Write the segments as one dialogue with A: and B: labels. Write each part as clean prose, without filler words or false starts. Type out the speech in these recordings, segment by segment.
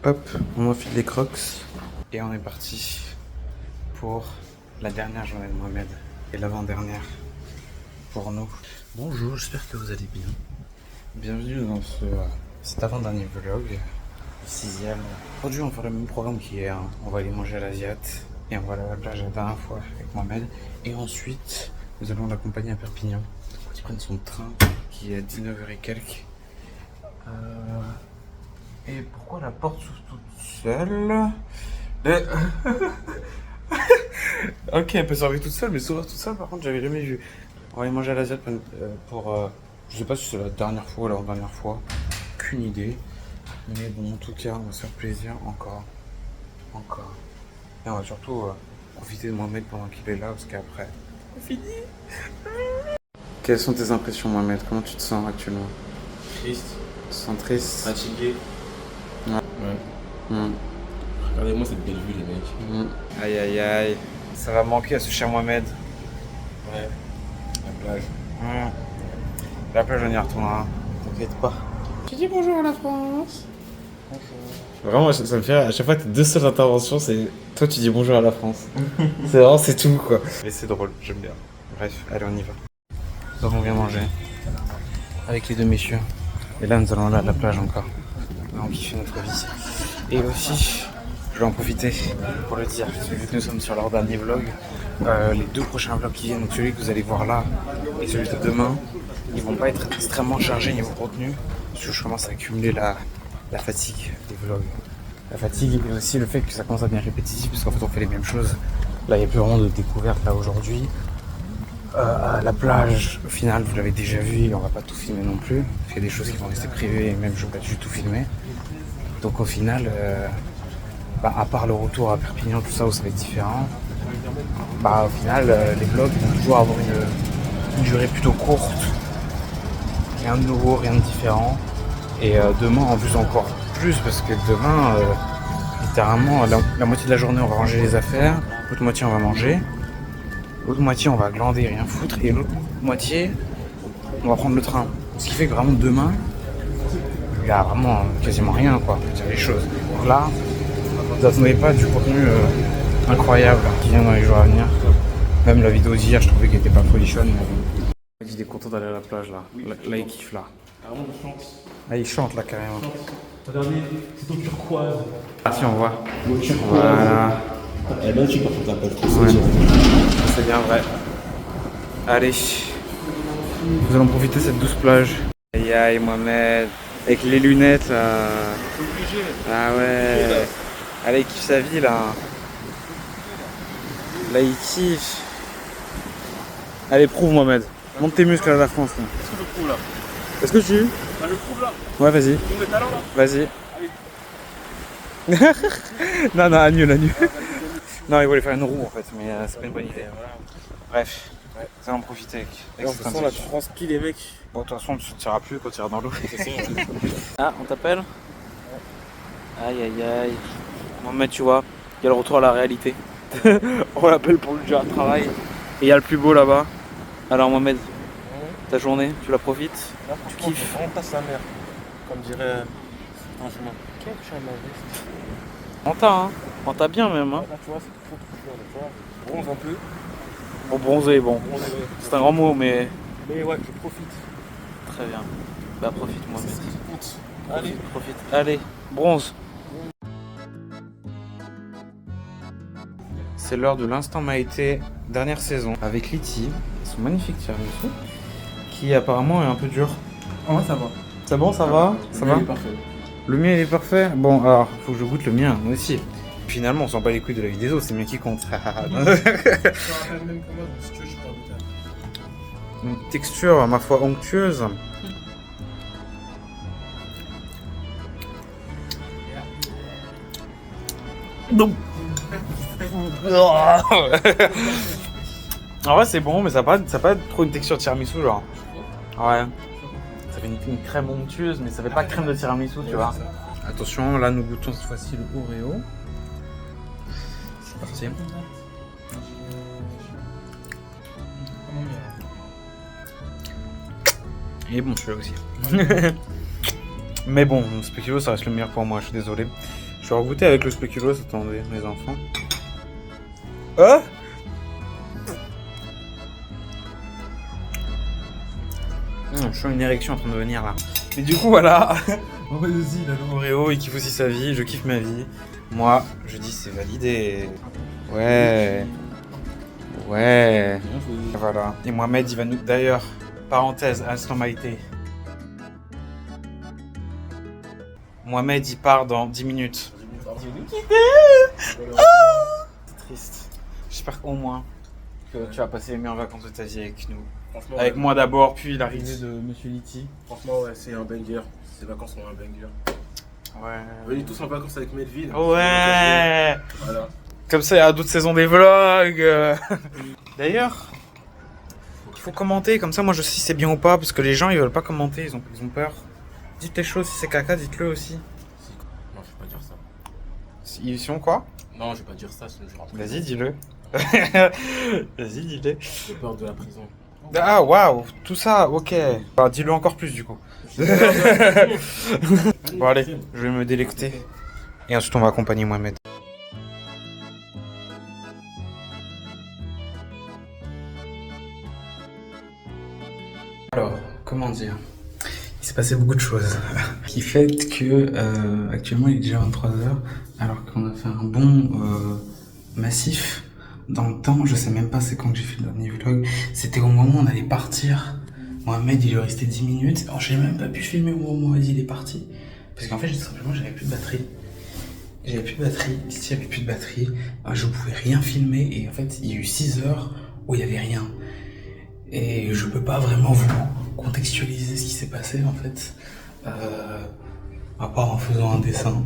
A: Hop, on enfile les crocs et on est parti pour la dernière journée de Mohamed et l'avant-dernière pour nous. Bonjour, j'espère que vous allez bien. Bienvenue dans cet avant-dernier vlog, le 6e. Aujourd'hui, on va faire le même programme qu'hier. On va aller manger à l'Asiate et on va aller à la plage la dernière fois avec Mohamed. Et ensuite, nous allons l'accompagner à Perpignan pour qu'il prenne son train qui est à 19h et quelques. Et pourquoi la porte s'ouvre toute seule? Ok, elle peut s'ouvrir toute seule, mais s'ouvrir toute seule, par contre, j'avais jamais vu. On va aller manger à l'Asiate pour. Je sais pas si c'est la dernière fois ou la dernière fois. Aucune idée. Mais bon, en tout cas, on va se faire plaisir encore. Encore. Et on va surtout profiter de Mohamed pendant qu'il est là, parce qu'après, on finit. Quelles sont tes impressions, Mohamed? Comment tu te sens actuellement?
B: Triste,
A: Tu te sens triste?
B: fatigué.
A: Ouais.
B: Regardez-moi cette belle vue, les mecs.
A: Aïe aïe aïe. Ça va manquer à ce cher Mohamed.
B: Ouais, la plage.
A: La plage, on y retournera. T'inquiète pas. Tu dis bonjour à la France. Vraiment, ça me fait rire. À chaque fois, tes deux seules interventions, c'est toi, tu dis bonjour à la France. C'est vraiment, c'est tout, quoi. Mais c'est drôle, j'aime bien. Bref, allez, on y va. Donc, on vient manger avec les deux messieurs. Et là, nous allons aller à la plage encore. On kiffe notre vie. Et aussi, je vais en profiter pour le dire, vu que nous sommes sur leur dernier vlog, les deux prochains vlogs qui viennent, donc celui que vous allez voir là et celui de demain, ils vont pas être extrêmement chargés niveau contenu, parce que je commence à accumuler la fatigue des vlogs. La fatigue et aussi le fait que ça commence à devenir répétitif, parce qu'en fait on fait les mêmes choses. Là, il n'y a plus vraiment de découverte là aujourd'hui. La plage, au final, vous l'avez déjà vu, et on va pas tout filmer non plus. Il y a des choses qui vont rester privées et même je ne vais pas du tout filmer. Donc au final, à part le retour à Perpignan, tout ça, où ça va être différent, au final, les vlogs vont toujours avoir une durée plutôt courte. Rien de nouveau, rien de différent. Et demain, en plus, encore plus, parce que demain, littéralement, la moitié de la journée, on va ranger les affaires, l'autre moitié, on va manger. L'autre moitié, on va glander et rien foutre. Et l'autre moitié, on va prendre le train. Ce qui fait que vraiment demain, il y a vraiment quasiment rien, quoi, pour dire les choses. Donc là, vous n'attendez pas du contenu incroyable qui vient dans les jours à venir. Même la vidéo d'hier, je trouvais qu'elle était pas folichonne. Mais... Il est content d'aller à la plage, là. Là, il kiffe, là.
B: Carrément, je chante.
A: Là, il chante, là, carrément.
B: Regardez, c'est au turquoise.
A: Ah, si, on voit.
B: Au turquoise.
A: Voilà.
B: Elle est magnifique, par contre, la plage.
A: Ouais. C'est bien vrai. Allez, nous allons profiter de cette douce plage. Aïe aïe Mohamed, avec les lunettes là. Ah ouais. Allez, il kiffe sa vie là. Là il kiffe. Allez, prouve Mohamed. Monte tes muscles à la France là.
B: Est-ce que je le prouve là?
A: Est-ce que tu...
B: Bah, je le prouve là.
A: Ouais, vas-y.
B: Mon talent là.
A: Vas-y. Non, la nuit. Non, il voulait faire une roue en fait, mais c'est pas une bonne idée. Bref, nous allons profiter.
B: De toute façon, là, tu transpires les mecs.
A: Bon, de toute façon, tu ne tireras plus quand tu iras dans l'eau.
B: Ah,
A: on t'appelle? Aïe aïe aïe. Mohamed, tu vois, il y a le retour à la réalité. On l'appelle pour le jour de travail. Et il y a le plus beau là-bas. Alors, Mohamed, ta journée, tu la profites? Tu kiffes?
B: On passe la mer. Comme dirait un chemin. Quel chemin?
A: On t'a, hein. On t'a bien même, hein.
B: Là, tu vois, c'est trop dur. Tu vois, bronze un peu.
A: Bon, bronzé, bon.
B: Bronze, ouais.
A: C'est un grand mot, mais...
B: Mais ouais, je profite.
A: Très bien. Bah, profite, Mohamed.
B: C'est ce qui compte.
A: Allez, profite. Allez, bronze. C'est l'heure de l'instant Maïté, dernière saison, avec Liti, son magnifique tiramisu, qui apparemment est un peu dur.
B: Ah ouais, ça va.
A: C'est bon, ça va? Ça va?
B: Il est parfait.
A: Le mien il est parfait? Bon, alors, faut que je goûte le mien, moi aussi. Finalement, on s'en bat les couilles de la vie des autres, c'est le mien qui compte. Une texture, ma foi, onctueuse. Non. En vrai, c'est bon, mais ça n'a pas trop une texture tiramisu, genre. Ouais. Ça fait une crème onctueuse, mais ça fait pas crème de tiramisu, tu vois. Attention, là, nous goûtons cette fois-ci le Oreo. C'est parti. Il est bon celui-là aussi. Mais bon, Spéculo, ça reste le meilleur pour moi, je suis désolé. Je vais regoûter avec le spéculoos, attendez, mes enfants. Ah je sens une érection en train de venir là. Et du coup, voilà. En fait, aussi, il a l'Oreo, il kiffe aussi sa vie, je kiffe ma vie. Moi, je dis c'est validé. Ouais. Ouais. Voilà. Et Mohamed, il va nous. D'ailleurs, parenthèse, instant Maïté. Mohamed, il part dans 10 minutes. C'est triste. J'espère qu'au moins que tu vas passer les meilleures vacances de ta vie avec nous. Avec moi d'abord, puis l'arrivée de Monsieur Liti.
B: Franchement, ouais, c'est un banger. Ces vacances sont un banger.
A: Ouais.
B: Venez tous en vacances avec Melville.
A: Ouais.
B: Voilà.
A: Comme ça, il y a d'autres saisons des vlogs. D'ailleurs, il faut commenter. Comme ça, moi, je sais si c'est bien ou pas. Parce que les gens, ils veulent pas commenter. Ils ont peur. Dites les choses. Si c'est caca, dites-le aussi.
B: Non, je vais pas dire ça.
A: Si on quoi?
B: Non, je vais pas dire ça, sinon je rentre.
A: Vas-y, dis-le. Vas-y, dis-le.
B: J'ai peur de la prison.
A: Ah, waouh. Tout ça, ok. Bah, dis-le encore plus, du coup. Bon, allez, je vais me délecter. Et ensuite, on va accompagner Mohamed. Alors, comment dire? Il s'est passé beaucoup de choses. Qui fait que actuellement il est déjà 23h, alors qu'on a fait un bond massif dans le temps. Je sais même pas c'est quand que j'ai fait le dernier vlog. C'était au moment où on allait partir. Mohamed il lui restait 10 minutes. Alors j'ai même pas pu filmer au moment où Mohamed il est parti. Parce qu'en fait simplement j'avais plus de batterie. J'avais plus de batterie, ici il n'y avait plus de batterie. Je pouvais rien filmer et en fait il y a eu 6 heures où il y avait rien. Et je peux pas vraiment vous contextualiser ce qui s'est passé en fait, à part en faisant un dessin.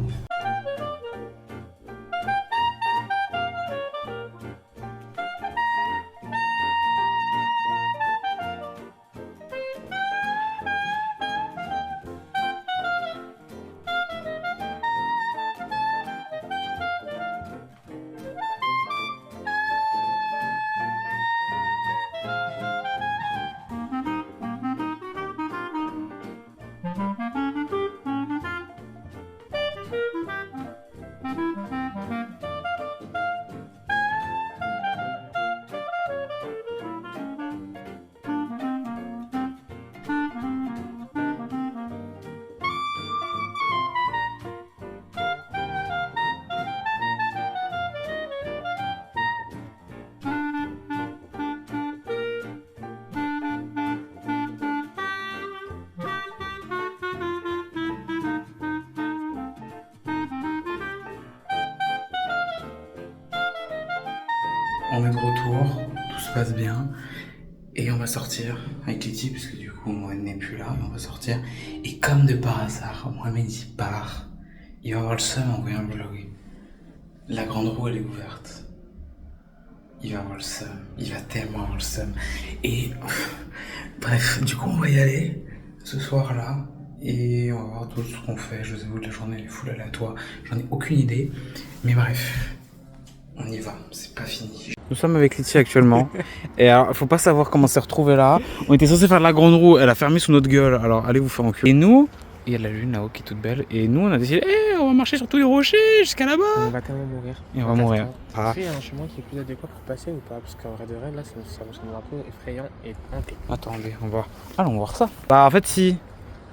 A: On est de retour, tout se passe bien. Et on va sortir avec Liti, parce que du coup Mohamed n'est plus là, on va sortir. Et comme de par hasard, Mohamed il part. Il va avoir le seum en voyant le vlog. La grande roue elle est ouverte. Il va avoir le seum, il va tellement avoir le seum. Et bref, du coup on va y aller ce soir là. Et on va voir tout ce qu'on fait. Je vous avoue, la journée elle est full aléatoire. J'en ai aucune idée. Mais bref, on y va, c'est pas fini. Nous sommes avec Liti actuellement. Et alors, il faut pas savoir comment on s'est retrouvé là. On était censé faire la grande roue, elle a fermé sous notre gueule. Alors allez vous faire enculer. Et nous, il y a la lune là-haut qui est toute belle. Et nous, on a décidé, on va marcher sur tous les rochers jusqu'à là-bas.
B: On va tellement mourir.
A: Et on va mourir.
B: Ah. Tu sais, un chemin qui est plus adéquat pour passer ou pas? Parce qu'en vrai de vrai, là, ça me semble un peu effrayant et hanté.
A: Attendez, on va. Allons voir ça. Bah, en fait, si.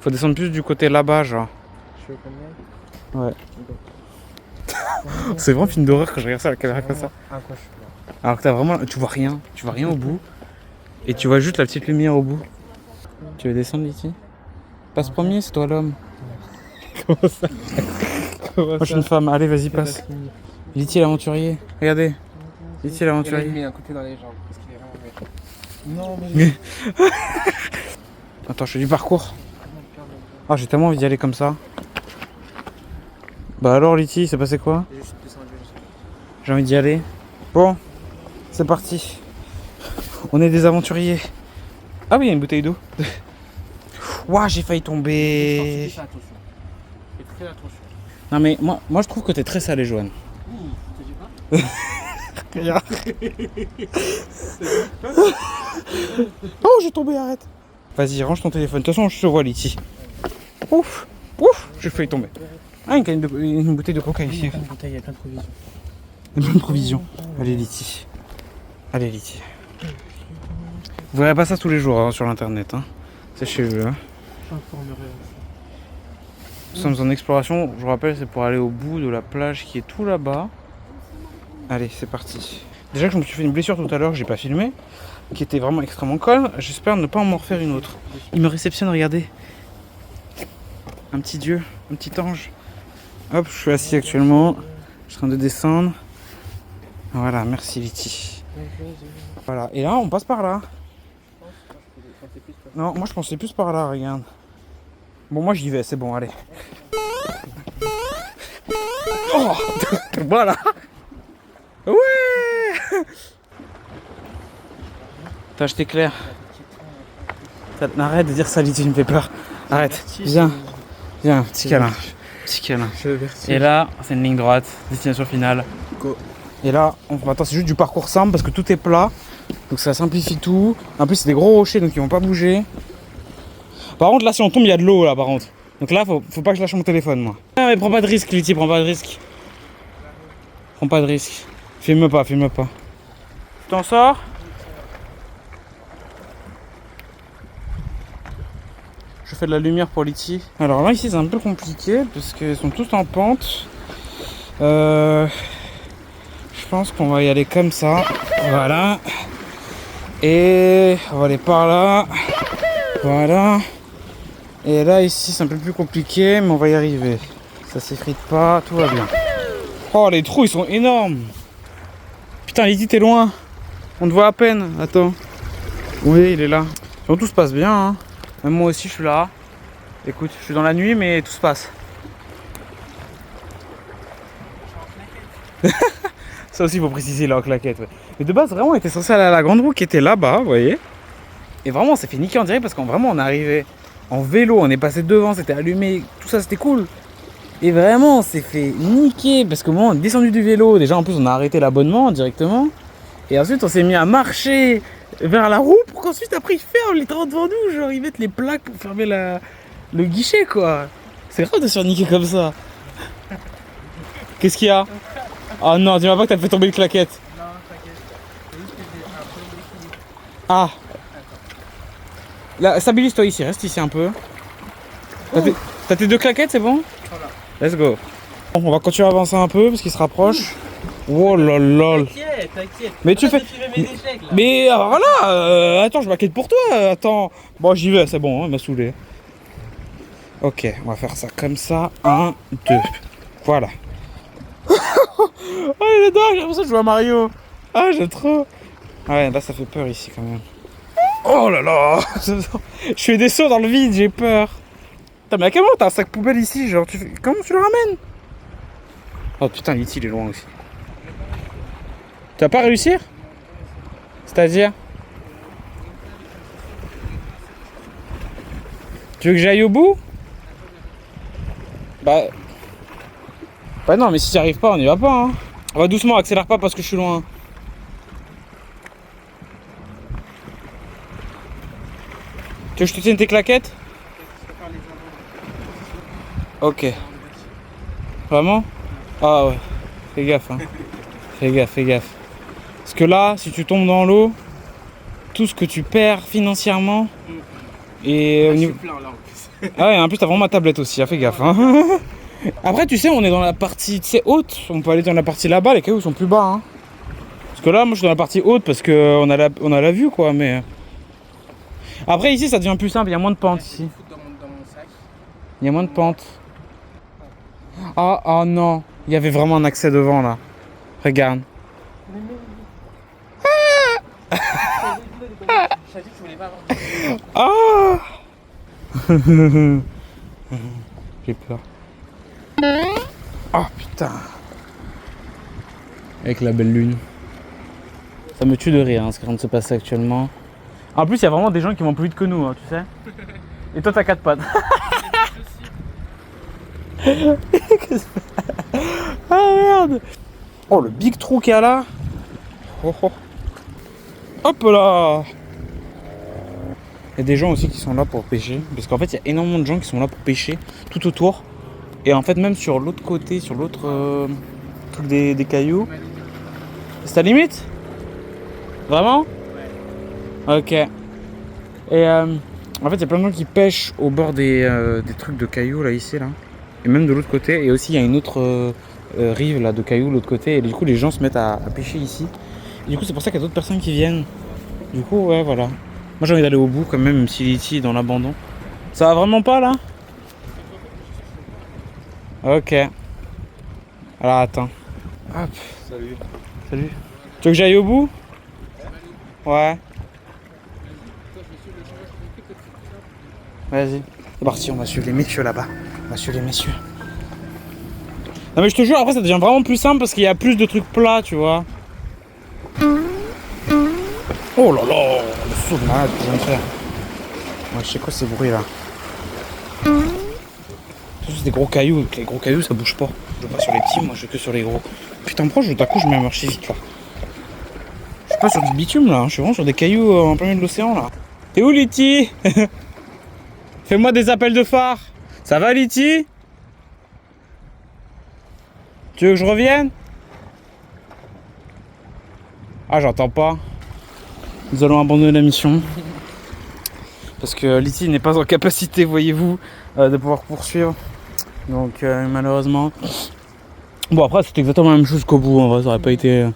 A: Faut descendre plus du côté là-bas, genre.
B: Je veux combien?
A: Ouais. C'est vraiment film d'horreur quand je regarde ça à la caméra comme ça.
B: Un cauchemar.
A: Alors que t'as vraiment. Tu vois rien au bout. Et tu vois juste la petite lumière au bout. Tu veux descendre, Liti? Passe premier, c'est toi l'homme. Comment ça? Moi je suis une femme, allez vas-y passe. Liti l'aventurier, regardez. Liti l'aventurier.
B: Il met un côté dans les jambes parce qu'il est vraiment bête. Non mais...
A: Attends, je fais du parcours. Ah, j'ai tellement envie d'y aller comme ça. Bah alors Liti, c'est passé quoi? J'ai envie d'y aller. Bon, c'est parti. On est des aventuriers. Ah oui, il y a une bouteille d'eau. Ouah, j'ai failli tomber.
B: Fais attention. Fais très attention.
A: Non mais moi je trouve que t'es très salé, Joanne.
B: Te dis pas?
A: Regarde. Oh, j'ai tombé, arrête. Vas-y, range ton téléphone. De toute façon, je te vois, Liti. Ouf, j'ai failli tomber. Ah, une bouteille de coca ici.
B: Il y a plein de provisions.
A: Une bonne provision. Allez, Liti. Allez, Liti. Vous verrez pas ça tous les jours hein, sur l'internet. Hein. Sachez-le. Hein. Nous sommes en exploration. Je vous rappelle, c'est pour aller au bout de la plage qui est tout là-bas. Allez, c'est parti. Déjà que je me suis fait une blessure tout à l'heure, j'ai pas filmé, qui était vraiment extrêmement conne. J'espère ne pas en refaire une autre. Il me réceptionne, regardez. Un petit dieu, un petit ange. Hop, je suis assis actuellement. Je suis en train de descendre. Voilà, merci Liti. Voilà, et là, on passe par là. Non, moi je pensais plus par là, regarde. Bon, moi j'y vais, c'est bon, allez. Oh voilà. Ouais. T'as acheté Claire. Arrête de dire ça, Liti, tu me fais peur. Arrête, viens. Viens, petit câlin. Petit câlin. Et là, c'est une ligne droite, destination finale. Go. Et là, attends, c'est juste du parcours simple parce que tout est plat. Donc ça simplifie tout. En plus, c'est des gros rochers donc ils vont pas bouger. Par contre, là, si on tombe, il y a de l'eau là, par contre. Donc là, faut pas que je lâche mon téléphone, moi. Ah, mais prends pas de risque, Liti, prends pas de risque. Prends pas de risque. Filme pas, filme pas. Tu t'en sors? Je fais de la lumière pour Liti. Alors là, ici, c'est un peu compliqué parce qu'ils sont tous en pente. Je pense qu'on va y aller comme ça. Voilà. Et on va aller par là. Voilà. Et là, ici, c'est un peu plus compliqué, mais on va y arriver. Ça s'effrite pas, tout va bien. Oh, les trous, ils sont énormes. Putain, Liti, t'es loin. On te voit à peine. Attends. Oui, il est là. Donc, tout se passe bien. Hein. Même moi aussi, je suis là. Écoute, je suis dans la nuit, mais tout se passe. Ça aussi, il faut préciser, là, en claquette. Ouais. Mais de base, vraiment, on était censé aller à la grande roue qui était là-bas, vous voyez. Et vraiment, on s'est fait niquer en direct parce qu'on vraiment, on est arrivé en vélo, on est passé devant, c'était allumé, tout ça, c'était cool. Et vraiment, on s'est fait niquer parce que moi, on est descendu du vélo. Déjà, en plus, on a arrêté l'abonnement directement. Et ensuite, on s'est mis à marcher vers la roue pour qu'ensuite, après, ils ferment les trains devant nous. Genre, ils mettent les plaques pour fermer le guichet, quoi. C'est grave de se faire niquer comme ça. Qu'est-ce qu'il y a? Oh non, dis-moi pas que t'as fait tomber une claquette.
B: Non, t'inquiète. C'est juste que j'ai un peu d'équilibre.
A: Ah. Là, stabilise-toi ici, reste ici un peu. T'as tes deux claquettes, c'est bon?
B: Voilà.
A: Let's go. Bon, on va continuer à avancer un peu parce qu'il se rapproche. Oh là là.
B: T'inquiète.
A: Mais tu fais.
B: Mes échecs, là.
A: Mais voilà, attends, je m'inquiète pour toi. Attends. Bon, j'y vais, c'est bon, hein, il m'a saoulé. Ok, on va faire ça comme ça. 1, 2. Voilà. Oh, il est dingue, j'ai l'impression que je joue à Mario. Ah, j'aime trop. Ah ouais, là, ça fait peur ici quand même. Oh là là. Je fais des sauts dans le vide, j'ai peur. Putain, mais à quel moment t'as un sac poubelle ici? Genre, comment tu le ramènes? Oh putain, Liti, il est loin aussi. Tu vas pas réussir? C'est-à-dire? Tu veux que j'aille au bout? Bah non, mais si t'y arrives pas, on y va pas. Hein. On va doucement, accélère pas parce que je suis loin. Tu veux que je te tienne tes claquettes? Ok. Vraiment? Ah ouais. Fais gaffe, hein. Fais gaffe, fais gaffe. Parce que là, si tu tombes dans l'eau, tout ce que tu perds financièrement et au niveau...
B: Plein, là, en plus.
A: Ah ouais, en plus t'as vraiment ma tablette aussi, hein, fais gaffe. Hein. Après, tu sais, on est dans la partie haute. On peut aller dans la partie là-bas, les cailloux sont plus bas. Hein. Parce que là, moi je suis dans la partie haute parce qu'on a la vue, quoi. Mais après, ici, ça devient plus simple, il y a moins de pente ici.
B: Dans mon sac.
A: Il y a moins de pente. Ah non, il y avait vraiment un accès devant là. Regarde.
B: Je savais que tu voulais pas avoir
A: Ah. J'ai peur. Oh putain. Avec la belle lune. Ça me tue de rire hein, ce qui vient de se passer actuellement. En plus, il y a vraiment des gens qui vont plus vite que nous, hein, tu sais. Et toi, t'as 4 pattes. Ah merde. Oh, le big trou qu'il y a là. Oh, oh. Hop là. Il y a des gens aussi qui sont là pour pêcher. Parce qu'en fait, il y a énormément de gens qui sont là pour pêcher tout autour. Et en fait, même sur l'autre côté, sur l'autre truc des cailloux. C'est ta limite? Vraiment? Ouais. Ok. Et en fait, il y a plein de gens qui pêchent au bord des trucs de cailloux là, ici, là. Et même de l'autre côté. Et aussi, il y a une autre rive là de cailloux de l'autre côté. Et du coup, les gens se mettent à pêcher ici. Et du coup, c'est pour ça qu'il y a d'autres personnes qui viennent. Du coup, ouais, voilà. Moi, j'ai envie d'aller au bout quand même si Liti est dans l'abandon. Ça va vraiment pas là? Ok. Alors attends. Hop.
B: Salut.
A: Salut. Tu veux que j'aille au bout? Ouais. Vas-y. C'est parti, on va suivre les messieurs là-bas. On va suivre les messieurs. Non mais je te jure, après ça devient vraiment plus simple parce qu'il y a plus de trucs plats, tu vois. Oh là là, le saut de malade que je viens de faire. Ouais, je sais quoi ces bruits là. C'est des gros cailloux, les gros cailloux ça bouge pas. Je vais pas sur les petits, moi je vais que sur les gros. Putain, proche, d'un coup je mets à marcher vite là. Je suis pas sur du bitume là, je suis vraiment sur des cailloux en plein milieu de l'océan là. T'es où Liti? Fais-moi des appels de phare. Ça va Liti? Tu veux que je revienne? Ah, j'entends pas. Nous allons abandonner la mission. Parce que Liti n'est pas en capacité, voyez-vous, de pouvoir poursuivre. Donc malheureusement. Bon après c'est exactement la même chose qu'au bout, en vrai ça aurait pas été.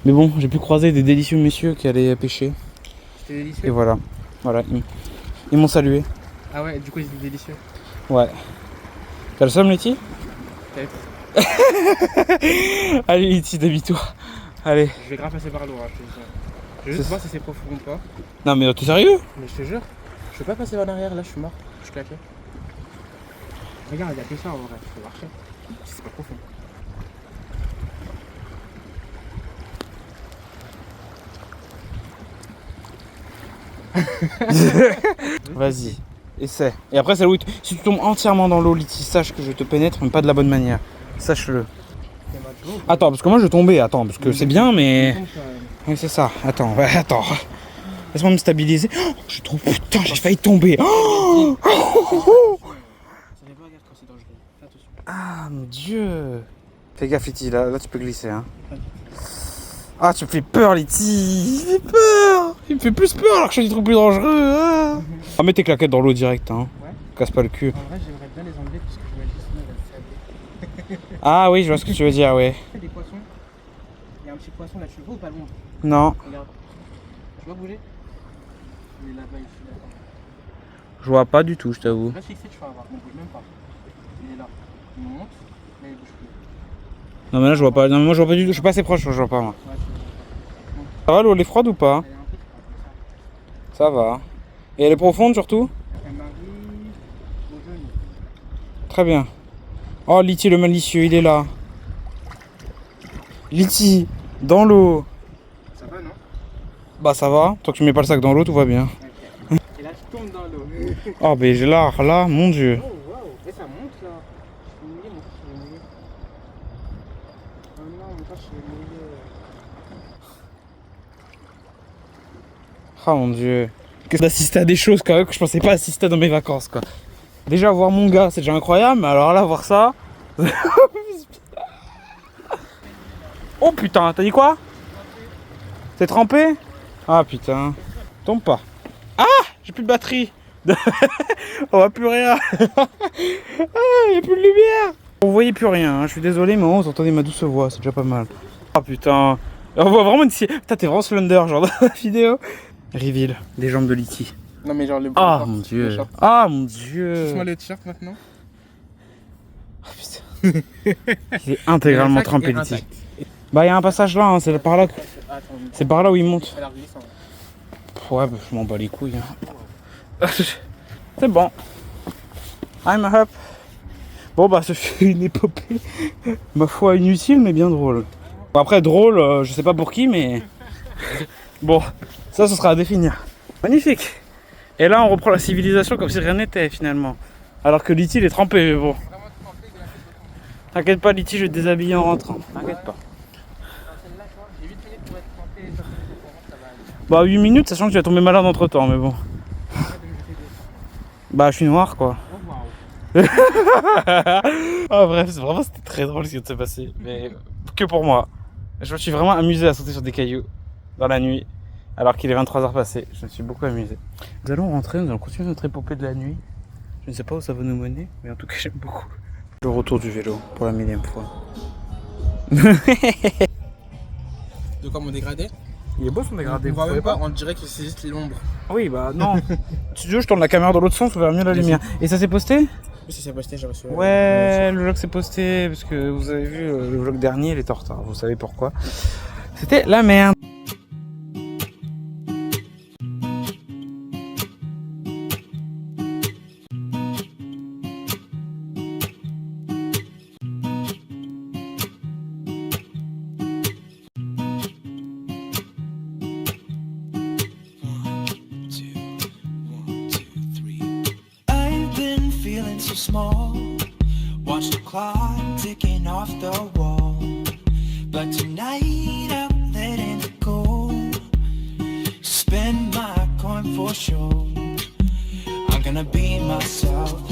A: Mais bon, j'ai pu croiser des délicieux messieurs qui allaient pêcher.
B: C'était délicieux.
A: Et voilà. Voilà, ils m'ont salué.
B: Ah ouais, du coup c'était délicieux.
A: Ouais. T'as le seum Liti?
B: Peut-être.
A: Allez Liti, débite-toi. Allez.
B: Je vais grave passer par l'eau, hein, je te dis ça. Je veux juste voir si c'est profond ou pas.
A: Non mais t'es sérieux?
B: Mais je te jure, je peux pas passer en arrière, là je suis mort, je suis claqué. Regarde, il y a que ça en vrai, je peux marcher. Si c'est pas profond.
A: Vas-y, essaie. Et après, c'est là où si tu tombes entièrement dans l'eau, Liti, sache que je te pénètre, mais pas de la bonne manière. Sache-le. Attends, parce que moi je vais tomber, attends, parce que c'est bien, mais. Oui, c'est ça. Attends, ouais, attends. Laisse-moi me stabiliser. Oh, je suis trop. Putain, j'ai failli tomber. Oh ah, mon Dieu. Fais gaffe, Liti, là tu peux glisser, hein. Ah, tu me fais peur, Liti. Il me fait peur. Il me fait plus peur alors que je suis des trucs plus dangereux. Ah, ah mets tes claquettes dans l'eau direct, hein. Ouais. Casse pas le cul.
B: En vrai, j'aimerais bien les enlever parce que je me dis sinon il va se saler.
A: Ah oui, je vois ce que tu veux dire, ouais.
B: Des poissons. Il y a un petit poisson là, tu le vois ou pas loin?
A: Non.
B: Regarde. Tu vois bouger? Il est là-bas, ici, là.
A: Je vois pas du tout, je t'avoue.
B: Reste fixé, tu vas voir. Ne bouge même pas. Il est là. Il monte, mais il bouge plus.
A: Non mais là je vois pas, non mais moi je vois pas du tout, je suis pas assez proche, je vois pas moi.
B: Ouais,
A: Ça va l'eau, elle est froide ou pas?
B: elle est un peu froide,
A: Ça va. Et elle est profonde surtout?
B: elle m'arrive au genou.
A: Très bien. Oh Liti le malicieux, il est là. Liti, dans l'eau.
B: Ça va, non?
A: Bah ça va, tant que tu mets pas le sac dans l'eau, tout va bien.
B: Ok. Et là, je tombe dans l'eau.
A: Oh mais j'ai là, mon dieu.
B: Oh, waouh. Et ça monte là. Je suis mouillé, mon frère, je suis mouillé. Oh non, mon frère, je suis mouillé.
A: Oh mon dieu. Qu'est-ce d'assister à des choses quand même que je pensais pas assister dans mes vacances quoi. Déjà voir mon gars, c'est déjà incroyable, mais alors là voir ça. Oh putain, t'as dit quoi? T'es trempé? Ah putain. Tombe pas. Ah, j'ai plus de batterie. On voit plus rien. Ah, y a plus de lumière. On voyait plus rien, hein. Je suis désolé, mais on entendait ma douce voix, c'est déjà pas mal. Ah putain. On voit vraiment une. Putain, t'es vraiment Slender, genre dans la vidéo. Reveal, des jambes de Liti.
B: Non, mais genre le.
A: Ah mon dieu. Ah mon dieu.
B: Pousse-moi le t-shirt maintenant.
A: Ah putain. Il est intégralement trempé, Liti. Bah, y a un passage là, hein. C'est par là. C'est par là où il monte.
B: Elle a glissant.
A: Ouais, bah, je m'en bats les couilles. Hein. C'est bon. I'm up. Bon, bah, ce fut une épopée, ma foi, inutile, mais bien drôle. Bon, après, drôle, je sais pas pour qui, mais. Bon, ça, ce sera à définir. Magnifique. Et là, on reprend la civilisation comme si rien n'était, finalement. Alors que Liti, il est trempé, mais bon. T'inquiète pas, Liti, je vais te déshabiller en rentrant. T'inquiète pas.
B: J'ai 8 minutes pour être trempé et sortir de courant, ça va aller.
A: Bah, 8 minutes, sachant que tu vas tomber malade entre temps, mais bon.
B: Arrête de me jeter des.
A: Bah, je suis noir, quoi.
B: Oh waouh.
A: Ah bref, vraiment c'était très drôle ce qui vient de se passer, mais que pour moi. Je me suis vraiment amusé à sauter sur des cailloux dans la nuit, alors qu'il est 23h passé. Je me suis beaucoup amusé. Nous allons rentrer, nous allons continuer notre épopée de la nuit. Je ne sais pas où ça va nous mener, mais en tout cas j'aime beaucoup. Le retour du vélo pour la 1000e fois.
B: De quoi mon dégradé?
A: Il est beau son dégradé,
B: On
A: vous
B: voit
A: savez
B: même pas, on dirait que c'est juste l'ombre.
A: Oui, bah non. Si tu veux, je tourne la caméra dans l'autre sens, on verra mieux la
B: Vas-y.
A: lumière. Et ça s'est posté?
B: Oui, ça s'est posté, j'ai reçu.
A: Ouais, le vlog s'est posté, parce que vous avez vu, le vlog dernier, il est en retard, vous savez pourquoi. C'était la merde.
C: I've been feeling so small. Watch the clock ticking off the wall. But tonight I'm letting it go. Spend my coin for sure. I'm gonna be myself.